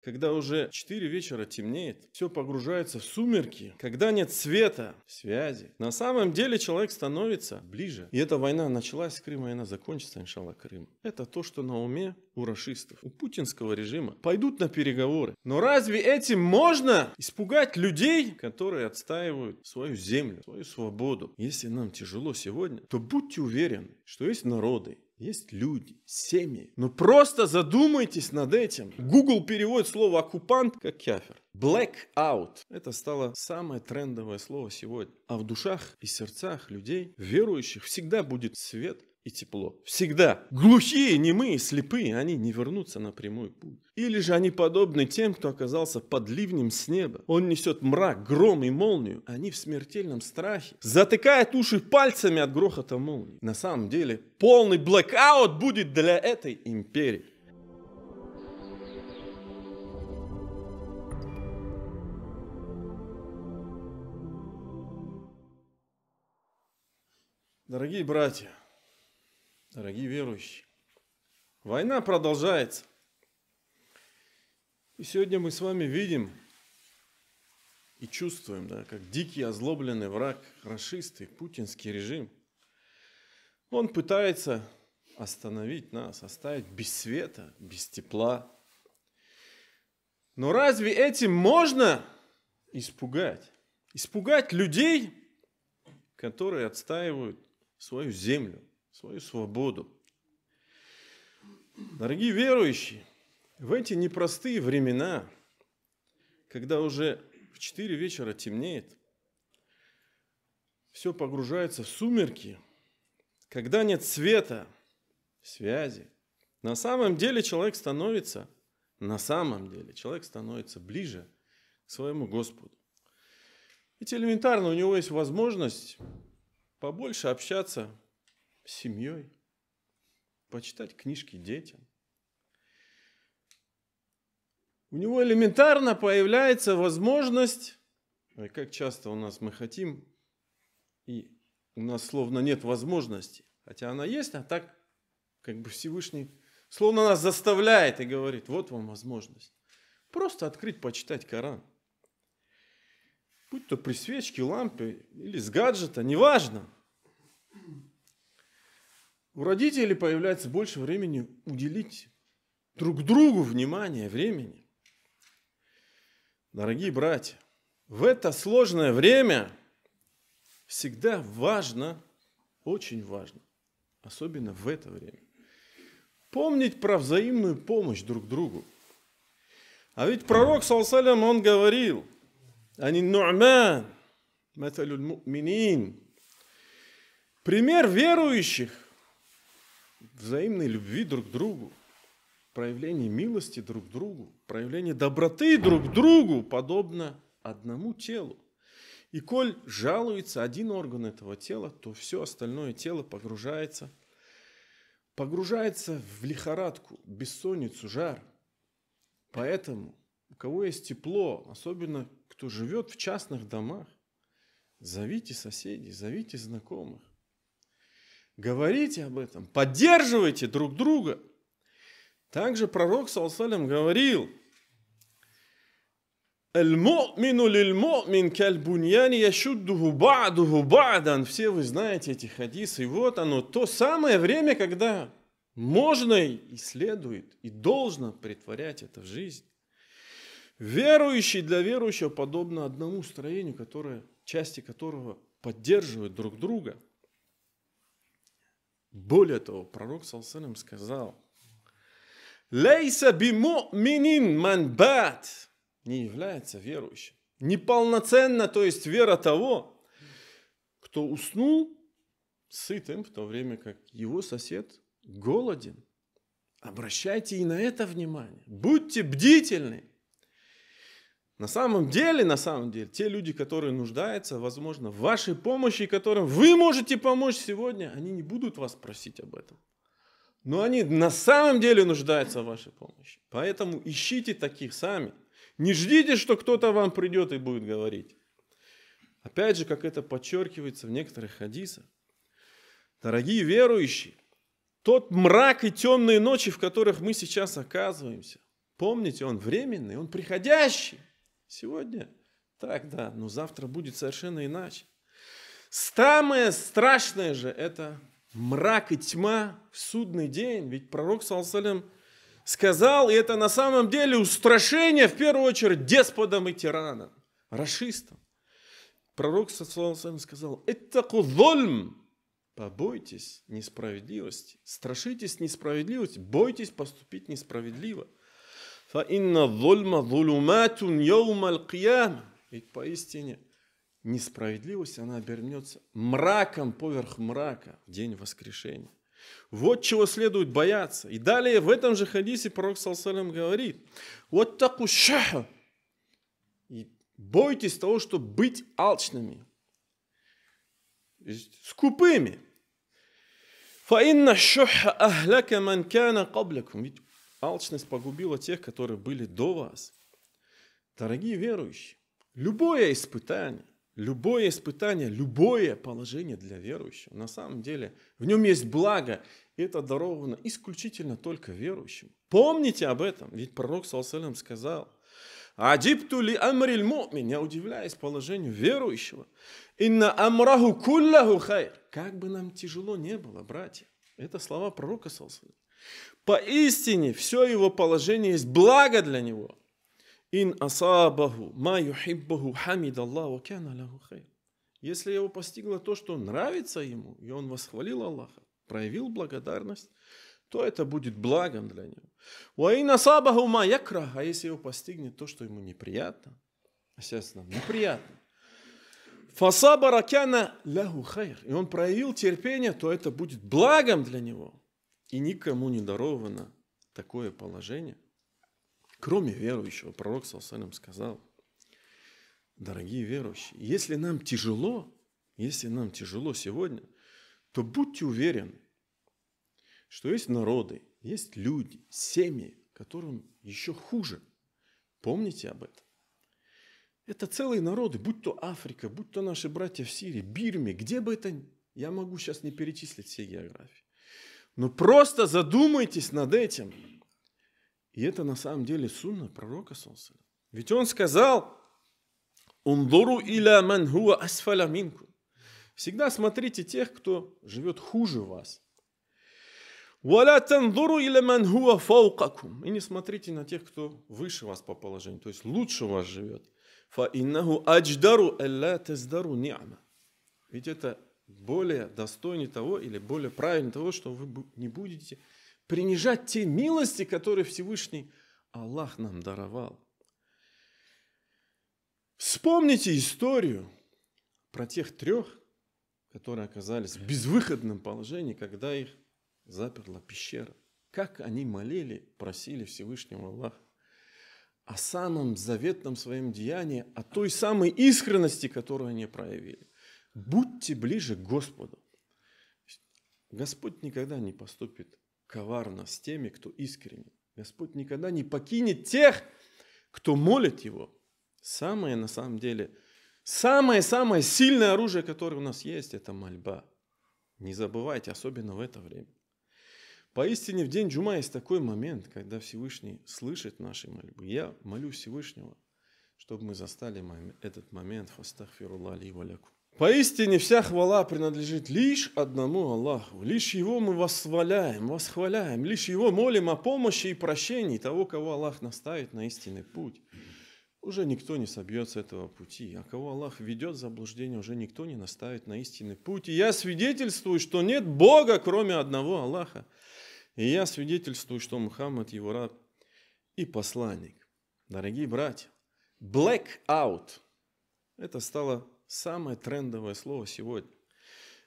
Когда уже 4 вечера темнеет, все погружается в сумерки, когда нет света, связи. На самом деле человек становится ближе. И эта война началась с Крыма, и она закончится, иншаллах, Крым. Это то, что на уме у рашистов, у путинского режима. Пойдут на переговоры. Но разве этим можно испугать людей, которые отстаивают свою землю, свою свободу? Если нам тяжело сегодня, то будьте уверены, что есть народы, есть люди, семьи. Но просто задумайтесь над этим. Google переводит слово оккупант как кафир. Blackout. Это стало самое трендовое слово сегодня. А в душах и сердцах людей, верующих, всегда будет свет и тепло. Всегда. Глухие, немые, слепые, они не вернутся на прямой путь. Или же они подобны тем, кто оказался под ливнем с неба. Он несет мрак, гром и молнию. Они в смертельном страхе. Затыкают уши пальцами от грохота молнии. На самом деле, полный блэкаут будет для этой империи. Дорогие братья, дорогие верующие, война продолжается. И сегодня мы с вами видим и чувствуем, как дикий озлобленный враг, рашисты, путинский режим, он пытается остановить нас, оставить без света, без тепла. Но разве этим можно испугать? Испугать людей, которые отстаивают свою землю, свою свободу. Дорогие верующие, в эти непростые времена, когда уже в 4 вечера темнеет, все погружается в сумерки, когда нет света, связи, на самом деле человек становится ближе к своему Господу. Ведь элементарно у него есть возможность побольше общаться с семьей, почитать книжки детям. У него элементарно появляется возможность, как часто у нас мы хотим, и у нас словно нет возможности, хотя она есть, а так как бы Всевышний словно нас заставляет и говорит: вот вам возможность. Просто открыть, почитать Коран. Будь то при свечке, лампе или с гаджета, неважно. У родителей появляется больше времени уделить друг другу внимание, времени. Дорогие братья, в это сложное время всегда важно, очень важно, особенно в это время, помнить про взаимную помощь друг другу. А ведь пророк, саллаллаху алейхи ва саллям, он говорил: «Ани ну'ман, маталюль му'минин». Пример верующих взаимной любви друг к другу, проявление милости друг к другу, проявление доброты друг к другу подобно одному телу. И коль жалуется один орган этого тела, то все остальное тело погружается в лихорадку, бессонницу, жар. Поэтому, у кого есть тепло, особенно кто живет в частных домах, зовите соседей, зовите знакомых. Говорите об этом, поддерживайте друг друга. Также пророк, саллаллаху алейхи ва саллям, говорил: «Аль-му'мину лиль-му'мин каль-буньяни яшуддуху ба'духу ба'дан». Все вы знаете эти хадисы. И вот оно, то самое время, когда можно и следует, и должно претворять это в жизнь. Верующий для верующего подобно одному строению, части которого поддерживают друг друга. Более того, пророк, саллаллаху алейхи ва саллям, сказал: «Лейса биму'минин ман бат». Не является верующим. Неполноценно, то есть вера того, кто уснул сытым, в то время как его сосед голоден. Обращайте и на это внимание. Будьте бдительны. На самом деле, те люди, которые нуждаются, возможно, в вашей помощи, которым вы можете помочь сегодня, они не будут вас просить об этом. Но они на самом деле нуждаются в вашей помощи. Поэтому ищите таких сами. Не ждите, что кто-то вам придет и будет говорить. Опять же, как это подчеркивается в некоторых хадисах. Дорогие верующие, тот мрак и темные ночи, в которых мы сейчас оказываемся, Помните, он временный, он приходящий. Сегодня так, да, но завтра будет совершенно иначе. Самое страшное же это мрак и тьма в судный день. Ведь пророк, саллаллаху алейхи ва саллям, сказал, и это на самом деле устрашение, в первую очередь, деспотам и тиранам, рашистам. Пророк, саллаллаху алейхи ва саллям, сказал, «Иттаку зульм». Побойтесь несправедливости, страшитесь несправедливости, бойтесь поступить несправедливо. «Фа инна зульма зулуматун йоумал кияма». Ведь поистине несправедливость, она обернется мраком поверх мрака в день воскрешения. Вот чего следует бояться. И далее в этом же хадисе пророк, саллаллаху алейхи ва саллям, говорит, «Ваттаку шаха». И бойтесь того, чтобы быть алчными, скупыми. «Фаинна шуха ахляка ман кана каблякум». Ведь алчность погубила тех, которые были до вас. Дорогие верующие, любое испытание, любое положение для верующего, на самом деле в нем есть благо, и это даровано исключительно только верующим. Помните об этом, ведь пророк, саллаллаху алейхи ва саллям, сказал, «Аджибту ли амрил му'мин». Я удивляюсь положению верующего. «Инна амраху куллаху хайр». Как бы нам тяжело не было, братья. Это слова пророка, саллаллаху алейхи ва саллям. Поистине, все его положение есть благо для него. «Ин асабаху ма юхиббаху хамидаллаху кяна лаху хайр». Если его постигло то, что нравится ему, и он восхвалил Аллаха, проявил благодарность, то это будет благом для него. «Уаин асабаху ма якрах». А если его постигнет то, что ему неприятно, естественно, неприятно, «фасабара кяна лаху хайр». И он проявил терпение, то это будет благом для него. И никому не даровано такое положение, кроме верующего. Пророк, саллаллаху алейхи ва саллям, сказал, дорогие верующие, если нам тяжело сегодня, то будьте уверены, что есть народы, есть люди, семьи, которым еще хуже. Помните об этом. Это целые народы, будь то Африка, будь то наши братья в Сирии, Бирме, где бы это, я могу сейчас не перечислить все географии. Но просто задумайтесь над этим. И это на самом деле сунна пророка, саллаллаху алейхи ва саллям. Ведь он сказал, «Ундуру иля ман хуа асфаля минкум». Всегда смотрите тех, кто живет хуже вас. «Валя тандуру иля ман хуа фаукакум». И не смотрите на тех, кто выше вас по положению, то есть лучше вас живет. «Фа иннаху адждару алла таздару ни'ма». Ведь это более достойнее того или более правильнее того, что вы не будете принижать те милости, которые Всевышний Аллах нам даровал. Вспомните историю про тех трех, которые оказались в безвыходном положении, когда их заперла пещера. Как они молили, просили Всевышнего Аллаха о самом заветном своем деянии, о той самой искренности, которую они проявили. Будьте ближе к Господу. Господь никогда не поступит коварно с теми, кто искренен. Господь никогда не покинет тех, кто молит Его. Самое, на самом деле, самое сильное оружие, которое у нас есть, это мольба. Не забывайте, особенно в это время. Поистине в день джума есть такой момент, когда Всевышний слышит наши мольбы. Я молю Всевышнего, чтобы мы застали этот момент. Фастагфируллах ли ва лякум. Поистине вся хвала принадлежит лишь одному Аллаху. Лишь Его мы восхваляем, лишь Его молим о помощи и прощении того, кого Аллах наставит на истинный путь. Уже никто не собьется с этого пути. А кого Аллах ведет в заблуждение, уже никто не наставит на истинный путь. И я свидетельствую, что нет Бога, кроме одного Аллаха. И я свидетельствую, что Мухаммад Его раб и посланник. Дорогие братья, blackout – это стало самое трендовое слово сегодня.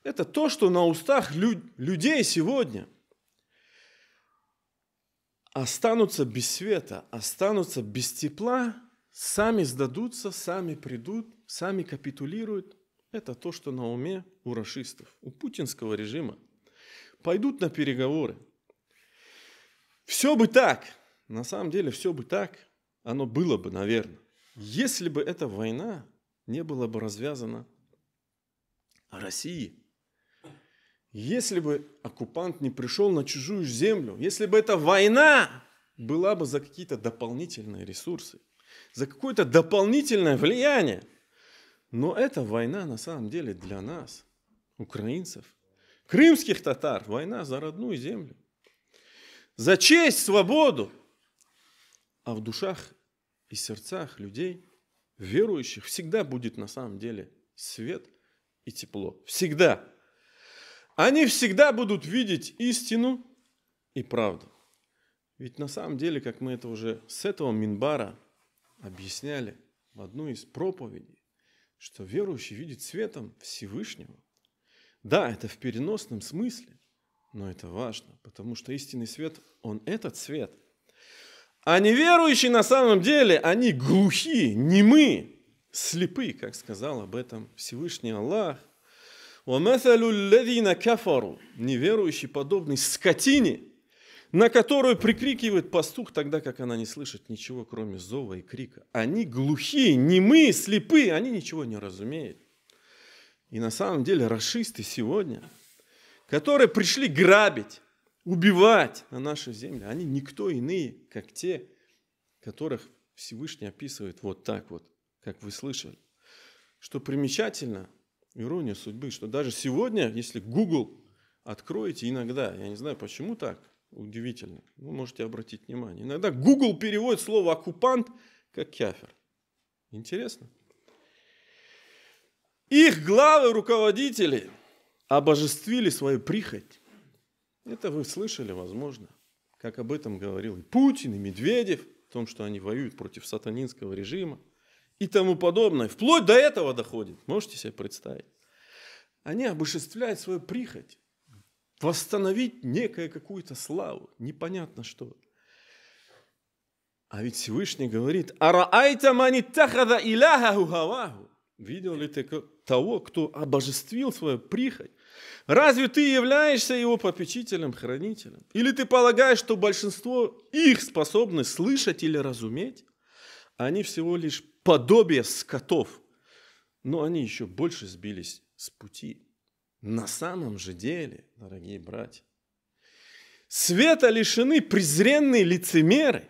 Это то, что на устах людей сегодня останутся без света, останутся без тепла, сами сдадутся, сами придут, сами капитулируют. Это то, что на уме у рашистов, у путинского режима. Пойдут на переговоры. Все бы так, на самом деле все бы так, оно было бы, наверное, если бы эта война не была бы развязана России. Если бы оккупант не пришел на чужую землю, если бы эта война была бы за какие-то дополнительные ресурсы, за какое-то дополнительное влияние. Но эта война на самом деле для нас, украинцев, крымских татар, война за родную землю, за честь, свободу. А в душах и сердцах людей, верующих, всегда будет на самом деле свет и тепло. Всегда. Они всегда будут видеть истину и правду. Ведь на самом деле, как мы это уже с этого минбара объясняли в одной из проповедей, что верующий видит светом Всевышнего. Да, это в переносном смысле, но это важно, потому что истинный свет, он этот свет. А неверующие на самом деле, они глухи, немы, слепы, как сказал об этом Всевышний Аллах. وَمَثَلُ الَّذِينَ كَفَرُوا, неверующий подобный скотине, на которую прикрикивает пастух, тогда как она не слышит ничего, кроме зова и крика. Они глухие, немые, слепые, они ничего не разумеют. И на самом деле рашисты сегодня, которые пришли грабить, убивать на нашей земле, они никто иные, как те, которых Всевышний описывает вот так вот, как вы слышали. Что примечательно, ирония судьбы, что даже сегодня, если Google откроете иногда, я не знаю, почему так, удивительно, вы можете обратить внимание, иногда Google переводит слово «оккупант» как «кяфер». Интересно. Их главы, руководители обожествили свою прихоть. Это вы слышали, возможно, как об этом говорил и Путин, и Медведев, о том, что они воюют против сатанинского режима и тому подобное. Вплоть до этого доходит. Можете себе представить? Они обожествляют свою прихоть. Восстановить некую какую-то славу. Непонятно что. А ведь Всевышний говорит: «Араайта ман иттахаза иляхаху хаваху». Видел ли ты того, кто обожествил свою прихоть? Разве ты являешься его попечителем, хранителем? Или ты полагаешь, что большинство их способны слышать или разуметь? Они всего лишь подобие скотов, но они еще больше сбились с пути. На самом же деле, дорогие братья, света лишены презренные лицемеры,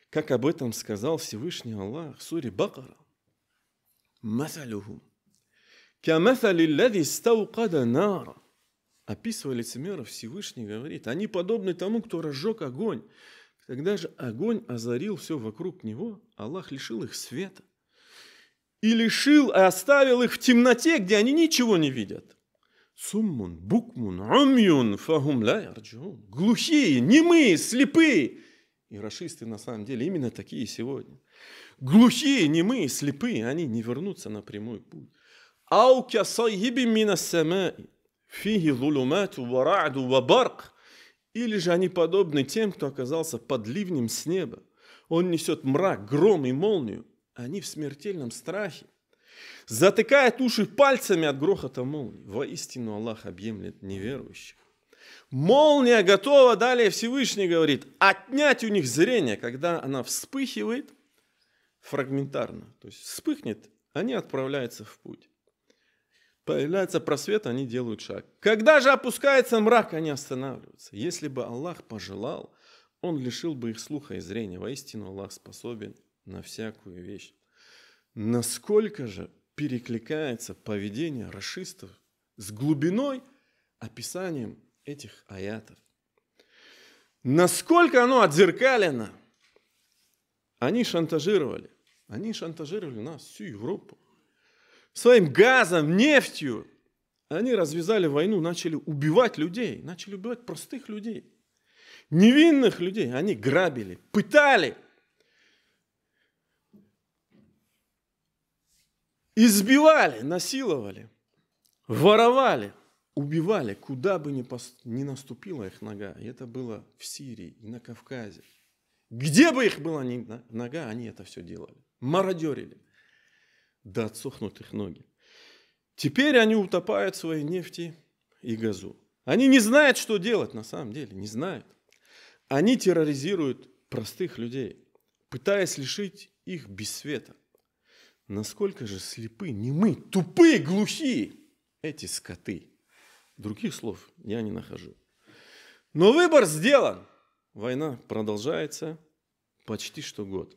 как об этом сказал Всевышний Аллах в суре Бакара. «Масалюхум камасали ллади стаукада нара». Описывая лицемеров, Всевышний говорит, они подобны тому, кто разжег огонь. Когда же огонь озарил все вокруг него, Аллах лишил их света. И лишил, и оставил их в темноте, где они ничего не видят. Суммун, букмун, умюн, фахум ла ярджун. Глухие, немые, слепые. И рашисты на самом деле именно такие сегодня. Глухие, немые, слепые, они не вернутся на прямой путь. Ау касайхиби минас самаи, фихи зулумату ва ра'ду ва барк. Или же они подобны тем, кто оказался под ливнем с неба. Он несет мрак, гром и молнию. Они в смертельном страхе. Затыкает уши пальцами от грохота молнии. Воистину Аллах объемлет неверующих. Молния готова, далее Всевышний говорит, отнять у них зрение, когда она вспыхивает фрагментарно. То есть вспыхнет, они отправляются в путь. Появляется просвет, они делают шаг. Когда же опускается мрак, они останавливаются. Если бы Аллах пожелал, Он лишил бы их слуха и зрения. Воистину Аллах способен на всякую вещь. Насколько же перекликается поведение рашистов с глубиной описанием этих аятов. Насколько оно отзеркалено. Они шантажировали нас, всю Европу. Своим газом, нефтью. Они развязали войну, начали убивать людей, начали убивать простых людей. Невинных людей они грабили, пытали. Избивали, насиловали, воровали, убивали, куда бы ни наступила их нога. И это было в Сирии и на Кавказе. Где бы их была нога, они это все делали. Мародерили до отсохнутых ноги. Теперь они утопают в своей нефти и газу. Они не знают, что делать на самом деле, не знают. Они терроризируют простых людей, пытаясь лишить их без света. Насколько же слепы, немы, тупые, глухие эти скоты. Других слов я не нахожу. Но выбор сделан. Война продолжается почти что год.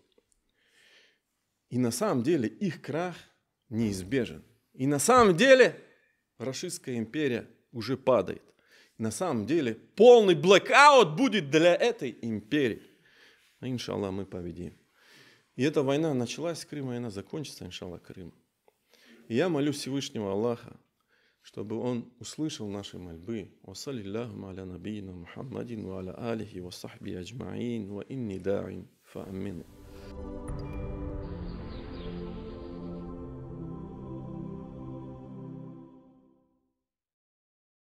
И на самом деле их крах неизбежен. И на самом деле Рашистская империя уже падает. На самом деле полный блэкаут будет для этой империи. А иншаллах мы победим. И эта война началась с Крыма, и она закончится, иншаллах, Крым. И я молю Всевышнего Аллаха, чтобы Он услышал наши мольбы. Вассалиллаху аля набийна Мухаммадин ва аля алихи ва сахби аджмаин ва инни да'ин фа амину.